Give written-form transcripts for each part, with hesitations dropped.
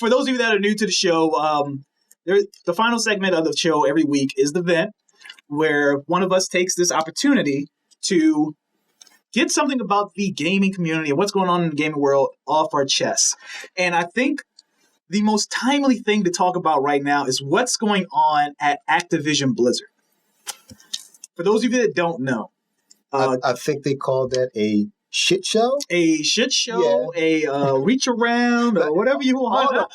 for those of you that are new to the show, the final segment of the show every week is the vent, where one of us takes this opportunity to get something about the gaming community and what's going on in the gaming world off our chests. And I think the most timely thing to talk about right now is what's going on at Activision Blizzard. For those of you that don't know, I think they call that a shit show. A shit show, a reach around, or whatever you want.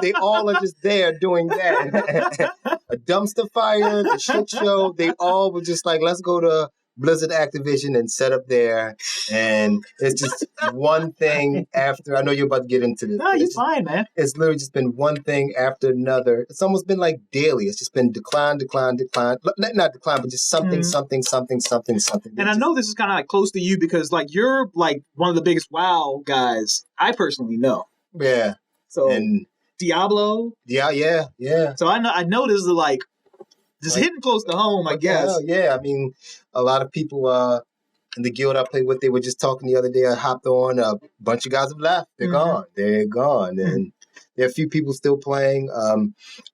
They all are just there doing that. A dumpster fire, the shit show. They all were just like, let's go to Blizzard Activision and set up there. And it's just one thing after. I know you're about to get into this. No, you're fine, man. It's literally just been one thing after another. It's almost been like daily. It's just been decline. Not decline, but just something. And I know this is kind of like close to you because like you're like one of the biggest WoW guys I personally know. Yeah. So and Diablo. Yeah. So I know this is like just hitting close to home, I guess. Yeah. I mean, a lot of people in the guild I play with, they were just talking the other day. I hopped on. A bunch of guys have left. They're gone. They're gone. And there are a few people still playing.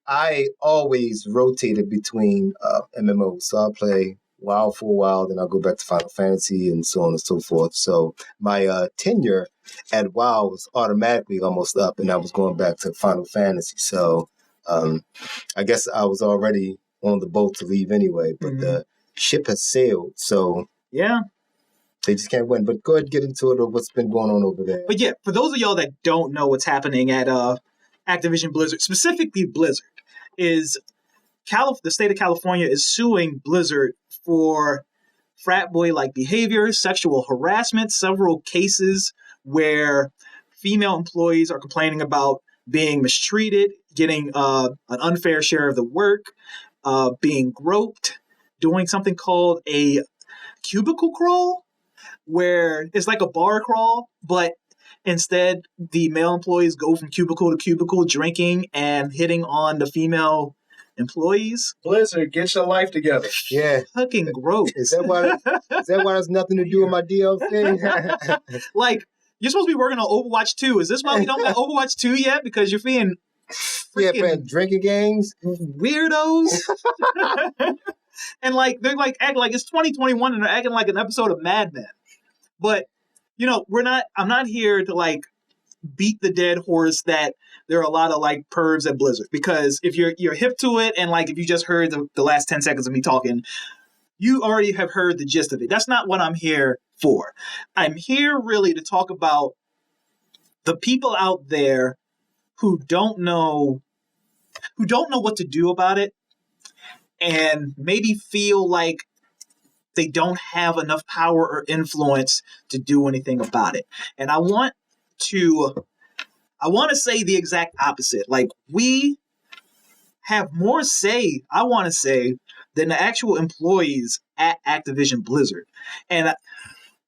I always rotated between MMOs. So I'll play WoW for a while, then I'll go back to Final Fantasy and so on and so forth. So my tenure at WoW was automatically almost up, and I was going back to Final Fantasy. So I guess I was already on the boat to leave anyway, but the ship has sailed. So yeah, they just can't win. But go ahead and get into it or what's been going on over there. But yeah, for those of y'all that don't know what's happening at Activision Blizzard, specifically Blizzard, is the state of California is suing Blizzard for frat boy-like behavior, sexual harassment, several cases where female employees are complaining about being mistreated, getting an unfair share of the work, being groped, doing something called a cubicle crawl, where it's like a bar crawl, but instead the male employees go from cubicle to cubicle drinking and hitting on the female employees. Blizzard, get your life together. Yeah. Fucking gross. Is that why there's nothing to do with my DLC? Like, you're supposed to be working on Overwatch 2. Is this why we don't got Overwatch 2 yet? Because you're being playing drinking games? Weirdos. And like they're like acting like it's 2021 and they're acting like an episode of Mad Men. But I'm not here to like beat the dead horse that there are a lot of like pervs at Blizzard, because if you're hip to it and like if you just heard the last 10 seconds of me talking, you already have heard the gist of it. That's not what I'm here for. I'm here really to talk about the people out there who don't know what to do about it and maybe feel like they don't have enough power or influence to do anything about it. And I want to say the exact opposite. Like, we have more say, I want to say, than the actual employees at Activision Blizzard. And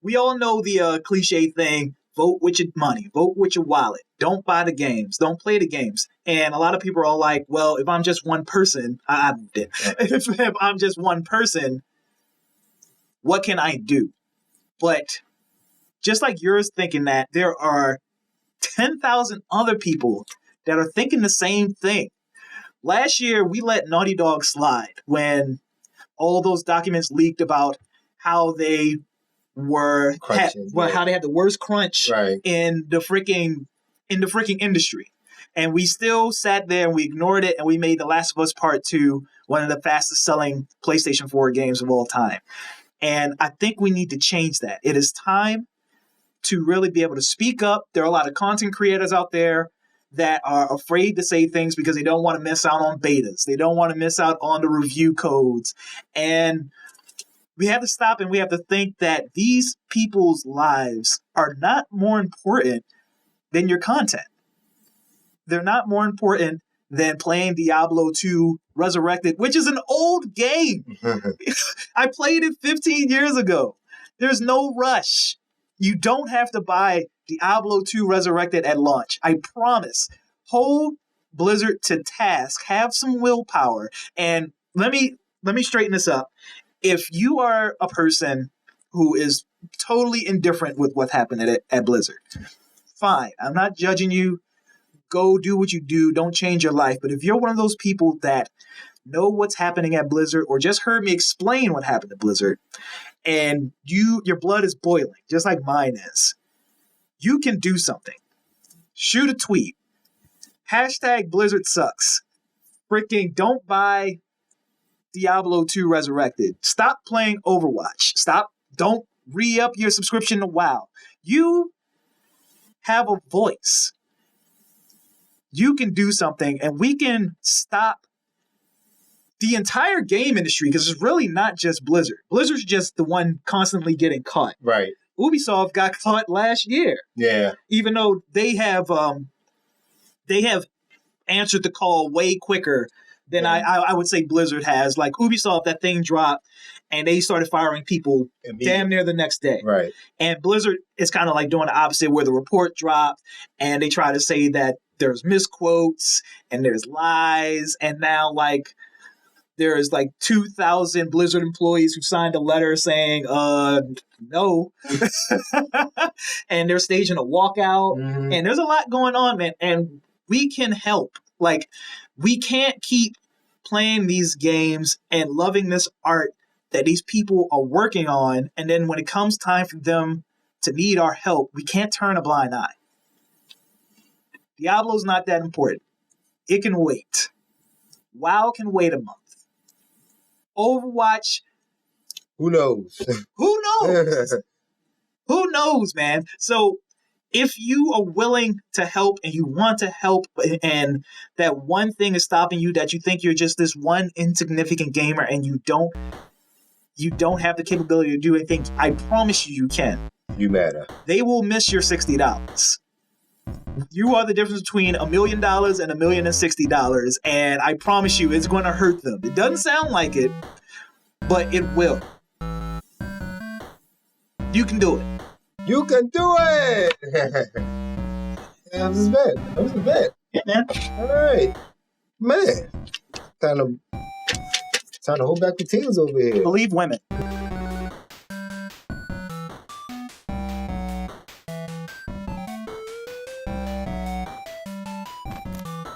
we all know the cliche thing, vote with your money, vote with your wallet, don't buy the games, don't play the games. And a lot of people are all like, well, if I'm just one person, if I'm just one person, what can I do? But just like you're thinking that, there are 10,000 other people that are thinking the same thing. Last year, we let Naughty Dog slide when all those documents leaked about how they how they had the worst crunch in the freaking industry. And we still sat there and we ignored it, and we made The Last of Us Part 2 one of the fastest selling PlayStation 4 games of all time. And I think we need to change that. It is time to really be able to speak up. There are a lot of content creators out there that are afraid to say things because they don't want to miss out on betas. They don't want to miss out on the review codes. And we have to stop and we have to think that these people's lives are not more important than your content. They're not more important than playing Diablo 2 Resurrected, which is an old game. I played it 15 years ago. There's no rush. You don't have to buy Diablo 2 Resurrected at launch. I promise. Hold Blizzard to task. Have some willpower. And let me straighten this up. If you are a person who is totally indifferent with what happened at Blizzard, fine. I'm not judging you. go do what you do. Don't change your life. But if you're one of those people that know what's happening at Blizzard or just heard me explain what happened at Blizzard, and your blood is boiling, just like mine is, you can do something. Shoot a tweet. Hashtag Blizzard sucks. Freaking don't buy Diablo 2 Resurrected. Stop playing Overwatch. Don't re-up your subscription to WoW. You have a voice. You can do something, and we can stop the entire game industry, because it's really not just Blizzard. Blizzard's just the one constantly getting caught. Right. Ubisoft got caught last year. Yeah. Even though they have answered the call way quicker than I would say Blizzard has. Like Ubisoft, that thing dropped, and they started firing people damn near the next day. Right. And Blizzard is kind of like doing the opposite, where the report dropped, and they try to say that there's misquotes and there's lies, and now like there's like 2,000 Blizzard employees who signed a letter saying, no. And they're staging a walkout. Mm-hmm. And there's a lot going on, man. And we can help. Like, we can't keep playing these games and loving this art that these people are working on. And then when it comes time for them to need our help, we can't turn a blind eye. Diablo's not that important. It can wait. WoW can wait a month. Overwatch. Who knows? Who knows? Who knows, man? So if you are willing to help and you want to help, and that one thing is stopping you, that you think you're just this one insignificant gamer and you don't have the capability to do anything, I promise you can. You matter. They will miss your $60. You are the difference between $1 million and $1,060,000, and I promise you it's going to hurt them. It doesn't sound like it, but it will. You can do it. You can do it! That was a bet. Yeah, man. All right. Man. Time to hold back the tears over here. Believe women.